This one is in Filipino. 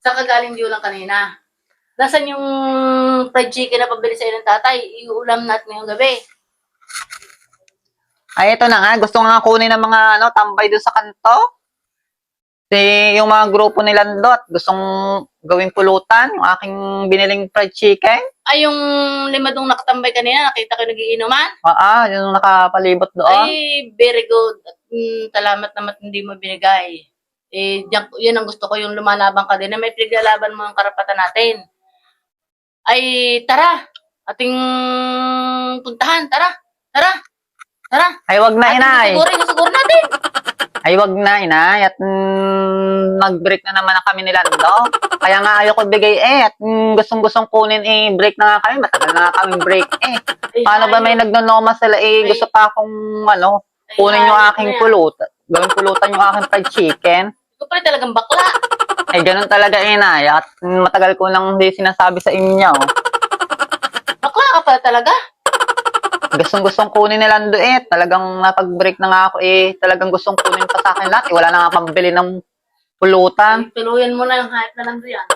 Saan ka galing di ulang kanina? Nasaan yung fried chicken na pabili sa'yo ng tatay? Iuulam natin ngayong gabi. Ay, ito na nga. Gusto nga kunin ng mga tambay doon sa kanto. Yung mga grupo ni Landot, gustong gawing pulutan, yung aking biniling fried chicken. Ay, yung limadong nakatambay kanina, nakita ko nagiinuman? Yung nakapalibot doon. Ay, very good. At, salamat naman hindi mo binigay. Yan ang gusto ko, yung lumalaban ka din, na may pinaglalaban mo ang karapatan natin. Ay, tara. Ating puntahan, tara. Ay, wag na, inay. Siguro natin. Ay, wag na, inay. At nag-break na naman na kami nila, Kaya nga ayoko bigay at gustong-gustong kunin break na nga kami. Matagal na nga kami break Paano ba may nagnonoma sila gusto pa akong kunin yung aking pulutan. Gawing pulutan yung aking fried chicken. Ikaw pala talagang bakla. Ay, ganun talaga, inay. At matagal ko nang hindi sinasabi sa inyo. Bakla ka pala talaga. Gustong-gustong kunin nila Talagang napag-break na nga ako talagang gustong kunin pa sa akin lahat. Wala na nga pambili ng pulutan. Ay, tuluyan mo na yung hype na nando yan.